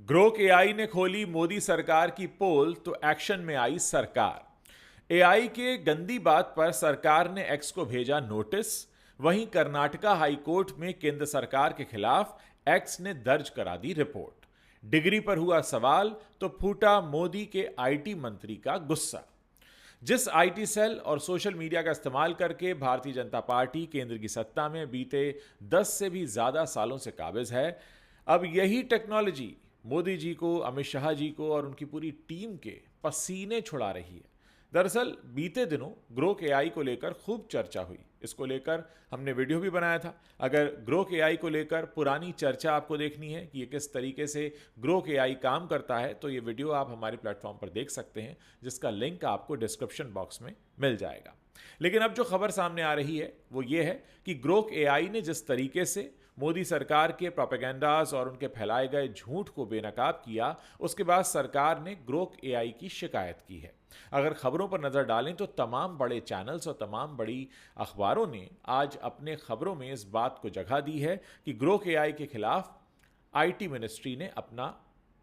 Grok AI ने खोली मोदी सरकार की पोल तो एक्शन में आई सरकार। एआई के गंदी बात पर सरकार ने एक्स को भेजा नोटिस। वहीं कर्नाटका हाईकोर्ट में केंद्र सरकार के खिलाफ एक्स ने दर्ज करा दी रिपोर्ट। डिग्री पर हुआ सवाल तो फूटा मोदी के आईटी मंत्री का गुस्सा। जिस आईटी सेल और सोशल मीडिया का इस्तेमाल करके भारतीय जनता पार्टी केंद्र की सत्ता में बीते 10 से भी ज्यादा सालों से काबिज है, अब यही टेक्नोलॉजी मोदी जी को, अमित शाह जी को और उनकी पूरी टीम के पसीने छुड़ा रही है। दरअसल बीते दिनों ग्रोक एआई को लेकर खूब चर्चा हुई। इसको लेकर हमने वीडियो भी बनाया था। अगर ग्रोक एआई को लेकर पुरानी चर्चा आपको देखनी है कि ये किस तरीके से ग्रोक एआई काम करता है, तो ये वीडियो आप हमारे प्लेटफॉर्म पर देख सकते हैं, जिसका लिंक आपको डिस्क्रिप्शन बॉक्स में मिल जाएगा। लेकिन अब जो खबर सामने आ रही है वो ये है कि ग्रोक एआई ने जिस तरीके से मोदी सरकार के प्रोपेगेंडास और उनके फैलाए गए झूठ को बेनकाब किया, उसके बाद सरकार ने ग्रोक एआई की शिकायत की है। अगर खबरों पर नजर डालें तो तमाम बड़े चैनल्स और तमाम बड़ी अखबारों ने आज अपने खबरों में इस बात को जगह दी है कि ग्रोक एआई के खिलाफ आईटी मिनिस्ट्री ने अपना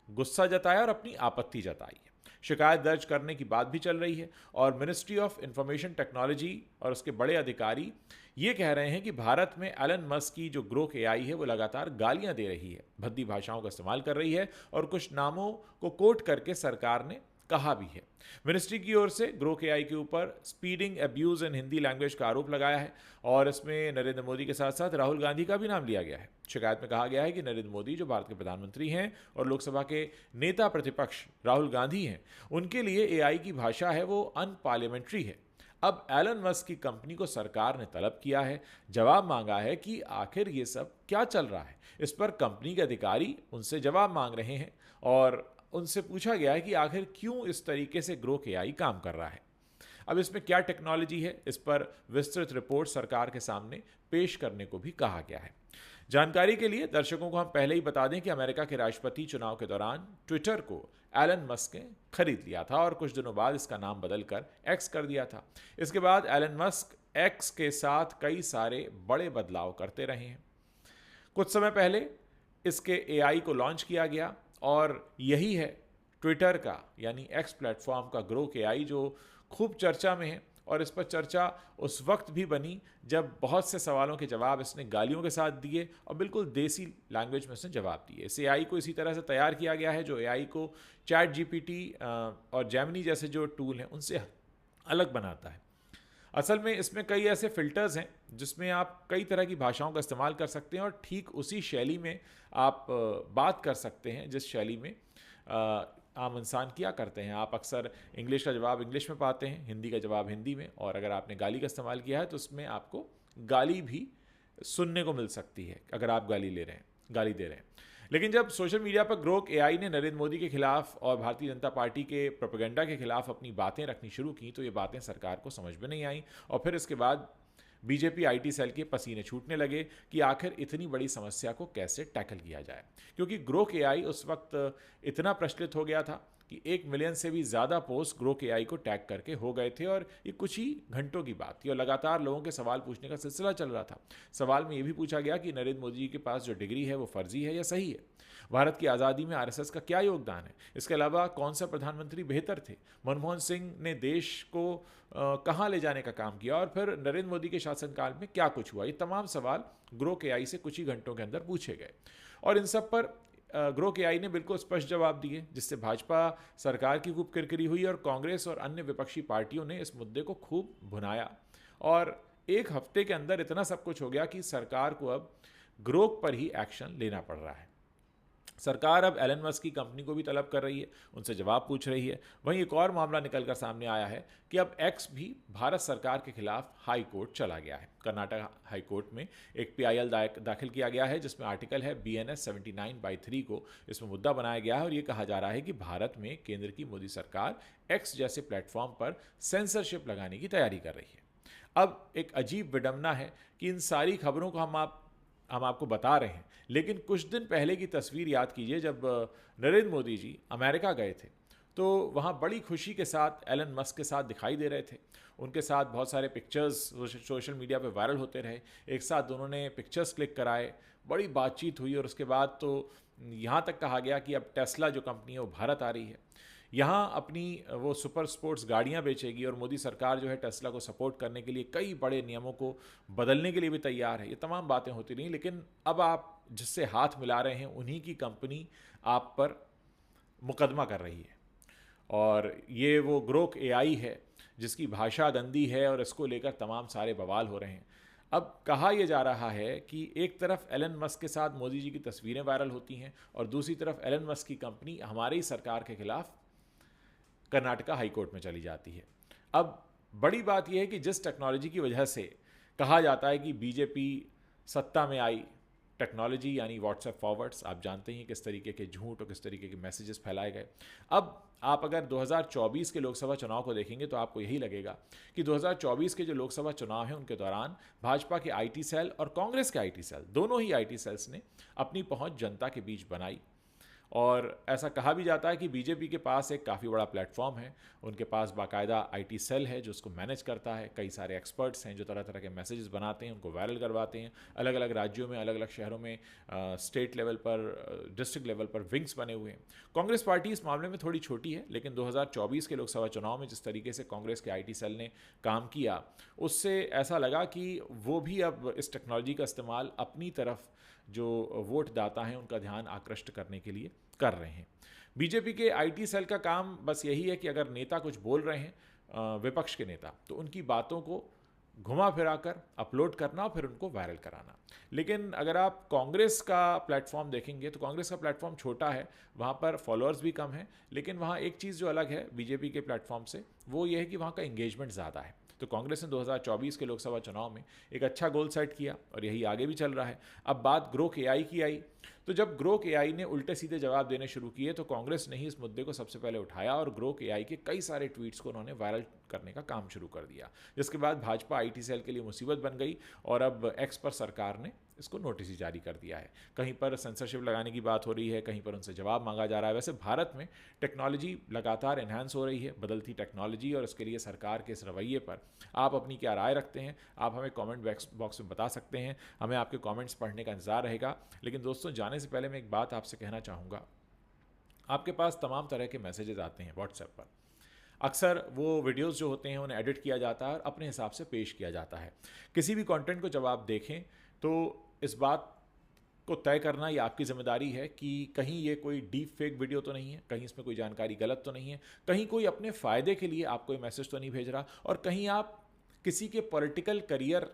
गुस्सा जताया और अपनी आपत्ति जताई है। शिकायत दर्ज करने की बात भी चल रही है और मिनिस्ट्री ऑफ इंफॉर्मेशन टेक्नोलॉजी और उसके बड़े अधिकारी ये कह रहे हैं कि भारत में एलन मस्क की जो ग्रोक एआई है वो लगातार गालियां दे रही है, भद्दी भाषाओं का इस्तेमाल कर रही है और कुछ नामों को कोट करके सरकार ने कहा भी है। मिनिस्ट्री की ओर से ग्रोक एआई के ऊपर स्पीडिंग अब्यूज इन हिंदी लैंग्वेज का आरोप लगाया है और इसमें नरेंद्र मोदी के साथ साथ राहुल गांधी का भी नाम लिया गया है। शिकायत में कहा गया है कि नरेंद्र मोदी जो भारत के प्रधानमंत्री हैं और लोकसभा के नेता प्रतिपक्ष राहुल गांधी हैं, उनके लिए एआई की भाषा है वो अनपार्लियामेंट्री है। अब एलन मस्क की कंपनी को सरकार ने तलब किया है, जवाब मांगा है कि आखिर ये सब क्या चल रहा है। इस पर कंपनी के अधिकारी उनसे जवाब मांग रहे हैं और उनसे पूछा गया है कि आखिर क्यों इस तरीके से ग्रोक एआई काम कर रहा है। अब इसमें क्या टेक्नोलॉजी है, इस पर विस्तृत रिपोर्ट सरकार के सामने पेश करने को भी कहा गया है। जानकारी के लिए दर्शकों को हम पहले ही बता दें कि अमेरिका के राष्ट्रपति चुनाव के दौरान ट्विटर को एलन मस्क ने खरीद लिया था और कुछ दिनों बाद इसका नाम बदलकर एक्स कर दिया था। इसके बाद एलन मस्क एक्स के साथ कई सारे बड़े बदलाव करते रहे हैं। कुछ समय पहले इसके एआई को लॉन्च किया गया और यही है ट्विटर का यानी एक्स प्लेटफॉर्म का ग्रोक एआई, जो खूब चर्चा में है। और इस पर चर्चा उस वक्त भी बनी जब बहुत से सवालों के जवाब इसने गालियों के साथ दिए और बिल्कुल देसी लैंग्वेज में इसने जवाब दिए। इस एआई को इसी तरह से तैयार किया गया है जो एआई को चैट जीपीटी और जेमिनी जैसे जो टूल हैं उनसे अलग बनाता है। असल में इसमें कई ऐसे फिल्टर्स हैं जिसमें आप कई तरह की भाषाओं का इस्तेमाल कर सकते हैं और ठीक उसी शैली में आप बात कर सकते हैं जिस शैली में आम इंसान किया करते हैं। आप अक्सर इंग्लिश का जवाब इंग्लिश में पाते हैं, हिंदी का जवाब हिंदी में, और अगर आपने गाली का इस्तेमाल किया है तो उसमें आपको गाली भी सुनने को मिल सकती है अगर आप गाली दे रहे हैं। लेकिन जब सोशल मीडिया पर ग्रोक एआई ने नरेंद्र मोदी के खिलाफ और भारतीय जनता पार्टी के प्रोपेगेंडा के खिलाफ अपनी बातें रखनी शुरू की तो ये बातें सरकार को समझ में नहीं आई और फिर इसके बाद बीजेपी आईटी सेल के पसीने छूटने लगे कि आखिर इतनी बड़ी समस्या को कैसे टैकल किया जाए। क्योंकि ग्रोक एआई उस वक्त इतना प्रचलित हो गया था कि 1 मिलियन से भी ज़्यादा पोस्ट ग्रोक एआई को टैग करके हो गए थे और ये कुछ ही घंटों की बात थी और लगातार लोगों के सवाल पूछने का सिलसिला चल रहा था। सवाल में ये भी पूछा गया कि नरेंद्र मोदी जी के पास जो डिग्री है वो फर्जी है या सही है। भारत की आज़ादी में आरएसएस का क्या योगदान है। इसके अलावा कौन सा प्रधानमंत्री बेहतर थे। मनमोहन सिंह ने देश को कहाँ ले जाने का काम किया और फिर नरेंद्र मोदी के शासनकाल में क्या कुछ हुआ। ये तमाम सवाल ग्रोक एआई से कुछ ही घंटों के अंदर पूछे गए और इन सब पर ग्रोक एआई ने बिल्कुल स्पष्ट जवाब दिए, जिससे भाजपा सरकार की खूब किरकिरी हुई और कांग्रेस और अन्य विपक्षी पार्टियों ने इस मुद्दे को खूब भुनाया और एक हफ्ते के अंदर इतना सब कुछ हो गया कि सरकार को अब ग्रोक पर ही एक्शन लेना पड़ रहा है। सरकार अब एलन मस्क की कंपनी को भी तलब कर रही है, उनसे जवाब पूछ रही है। वहीं एक और मामला निकलकर सामने आया है कि अब एक्स भी भारत सरकार के खिलाफ हाई कोर्ट चला गया है। कर्नाटक हाई कोर्ट में एक पीआईएल दाखिल किया गया है जिसमें आर्टिकल है BNS 79/3 को इसमें मुद्दा बनाया गया है और ये कहा जा रहा है कि भारत में केंद्र की मोदी सरकार एक्स जैसे प्लेटफॉर्म पर सेंसरशिप लगाने की तैयारी कर रही है। अब एक अजीब विडंबना है कि इन सारी खबरों को हम आपको बता रहे हैं, लेकिन कुछ दिन पहले की तस्वीर याद कीजिए जब नरेंद्र मोदी जी अमेरिका गए थे तो वहाँ बड़ी खुशी के साथ एलन मस्क के साथ दिखाई दे रहे थे। उनके साथ बहुत सारे पिक्चर्स सोशल मीडिया पे वायरल होते रहे। एक साथ दोनों ने पिक्चर्स क्लिक कराए, बड़ी बातचीत हुई और उसके बाद तो यहाँ तक कहा गया कि अब टेस्ला जो कंपनी है वो भारत आ रही है, यहाँ अपनी वो सुपर स्पोर्ट्स गाड़ियाँ बेचेगी और मोदी सरकार जो है टेस्ला को सपोर्ट करने के लिए कई बड़े नियमों को बदलने के लिए भी तैयार है। ये तमाम बातें होती रहीं, लेकिन अब आप जिससे हाथ मिला रहे हैं उन्हीं की कंपनी आप पर मुकदमा कर रही है। और ये वो ग्रोक एआई है जिसकी भाषा गंदी है और इसको लेकर तमाम सारे बवाल हो रहे हैं। अब कहा यह जा रहा है कि एक तरफ एलन मस्क के साथ मोदी जी की तस्वीरें वायरल होती हैं और दूसरी तरफ एलन मस्क की कंपनी हमारी सरकार के खिलाफ कर्नाटका हाई कोर्ट में चली जाती है। अब बड़ी बात यह है कि जिस टेक्नोलॉजी की वजह से कहा जाता है कि बीजेपी सत्ता में आई, टेक्नोलॉजी यानी व्हाट्सएप फॉरवर्ड्स, आप जानते हैं किस तरीके के झूठ और किस तरीके के मैसेजेस फैलाए गए। अब आप अगर 2024 के लोकसभा चुनाव को देखेंगे तो आपको यही लगेगा कि 2024 के जो लोकसभा चुनाव हैं उनके दौरान भाजपा के आईटी सेल और कांग्रेस के आईटी सेल, दोनों ही आईटी सेल्स ने अपनी पहुंच जनता के बीच बनाई। और ऐसा कहा भी जाता है कि बीजेपी के पास एक काफ़ी बड़ा प्लेटफॉर्म है, उनके पास बाकायदा आईटी सेल है जो उसको मैनेज करता है, कई सारे एक्सपर्ट्स हैं जो तरह तरह के मैसेजेस बनाते हैं, उनको वायरल करवाते हैं। अलग अलग राज्यों में, अलग अलग शहरों में, स्टेट लेवल पर, डिस्ट्रिक्ट लेवल पर विंग्स बने हुए हैं। कांग्रेस पार्टी इस मामले में थोड़ी छोटी है, लेकिन 2024 के लोकसभा चुनाव में जिस तरीके से कांग्रेस के आईटी सेल ने काम किया उससे ऐसा लगा कि वो भी अब इस टेक्नोलॉजी का इस्तेमाल अपनी तरफ जो वोट दाता हैं उनका ध्यान आकृष्ट करने के लिए कर रहे हैं। बीजेपी के आईटी सेल का काम बस यही है कि अगर नेता कुछ बोल रहे हैं, विपक्ष के नेता, तो उनकी बातों को घुमा फिरा कर अपलोड करना और फिर उनको वायरल कराना। लेकिन अगर आप कांग्रेस का प्लेटफॉर्म देखेंगे तो कांग्रेस का प्लेटफॉर्म छोटा है, वहाँ पर फॉलोअर्स भी कम हैं, लेकिन वहाँ एक चीज़ जो अलग है बीजेपी के प्लेटफॉर्म से वो ये है कि वहाँ का इंगेजमेंट ज़्यादा है। तो कांग्रेस ने 2024 के लोकसभा चुनाव में एक अच्छा गोल सेट किया और यही आगे भी चल रहा है। अब बात ग्रोक एआई की आई, तो जब ग्रोक एआई ने उल्टे सीधे जवाब देने शुरू किए तो कांग्रेस ने ही इस मुद्दे को सबसे पहले उठाया और ग्रोक एआई के कई सारे ट्वीट्स को उन्होंने वायरल करने का काम शुरू कर दिया, जिसके बाद भाजपा आईटी सेल के लिए मुसीबत बन गई और अब एक्स पर सरकार ने इसको नोटिस ही जारी कर दिया है। कहीं पर सेंसरशिप लगाने की बात हो रही है, कहीं पर उनसे जवाब मांगा जा रहा है। वैसे भारत में टेक्नोलॉजी लगातार एनहांस हो रही है, बदलती टेक्नोलॉजी, और इसके लिए सरकार के इस रवैये पर आप अपनी क्या राय रखते हैं, आप हमें कमेंट बॉक्स में बता सकते हैं। हमें आपके कमेंट्स पढ़ने का इंतजार रहेगा। लेकिन दोस्तों, जाने से पहले मैं एक बात आपसे कहना चाहूँगा। आपके पास तमाम तरह के मैसेजेस आते हैं व्हाट्सएप पर। अक्सर वो वीडियोस जो होते हैं उन्हें एडिट किया जाता है और अपने हिसाब से पेश किया जाता है। किसी भी कंटेंट को जब आप देखें तो इस बात को तय करना ये आपकी जिम्मेदारी है कि कहीं ये कोई डीप फेक वीडियो तो नहीं है, कहीं इसमें कोई जानकारी गलत तो नहीं है, कहीं कोई अपने फ़ायदे के लिए आपको ये मैसेज तो नहीं भेज रहा, और कहीं आप किसी के पॉलिटिकल करियर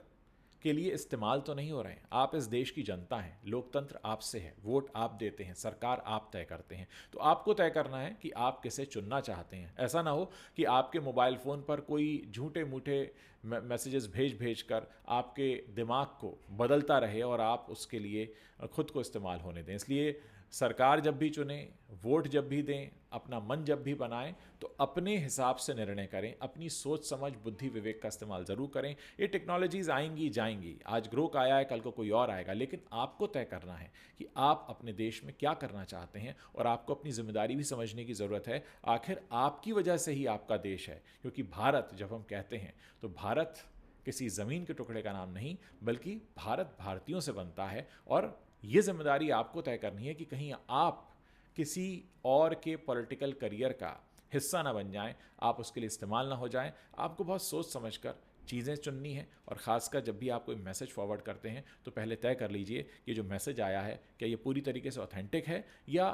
के लिए इस्तेमाल तो नहीं हो रहे हैं। आप इस देश की जनता हैं, लोकतंत्र आपसे है, वोट आप देते हैं, सरकार आप तय करते हैं। तो आपको तय करना है कि आप किसे चुनना चाहते हैं। ऐसा ना हो कि आपके मोबाइल फ़ोन पर कोई झूठे मूठे मैसेजेस भेज कर आपके दिमाग को बदलता रहे और आप उसके लिए खुद को इस्तेमाल होने दें। इसलिए सरकार जब भी चुने, वोट जब भी दें, अपना मन जब भी बनाएं, तो अपने हिसाब से निर्णय करें, अपनी सोच समझ बुद्धि विवेक का इस्तेमाल ज़रूर करें। ये टेक्नोलॉजीज़ आएंगी जाएंगी, आज ग्रोक आया है, कल को कोई और आएगा, लेकिन आपको तय करना है कि आप अपने देश में क्या करना चाहते हैं, और आपको अपनी जिम्मेदारी भी समझने की ज़रूरत है। आखिर आपकी वजह से ही आपका देश है, क्योंकि भारत जब हम कहते हैं तो भारत किसी ज़मीन के टुकड़े का नाम नहीं, बल्कि भारत भारतीयों से बनता है। और ये जिम्मेदारी आपको तय करनी है कि कहीं आप किसी और के पॉलिटिकल करियर का हिस्सा ना बन जाएं, आप उसके लिए इस्तेमाल ना हो जाएं। आपको बहुत सोच समझकर चीज़ें चुननी है, और ख़ासकर जब भी आप कोई मैसेज फॉरवर्ड करते हैं तो पहले तय कर लीजिए कि जो मैसेज आया है क्या ये पूरी तरीके से ऑथेंटिक है या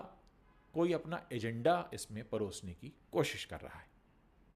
कोई अपना एजेंडा इसमें परोसने की कोशिश कर रहा है।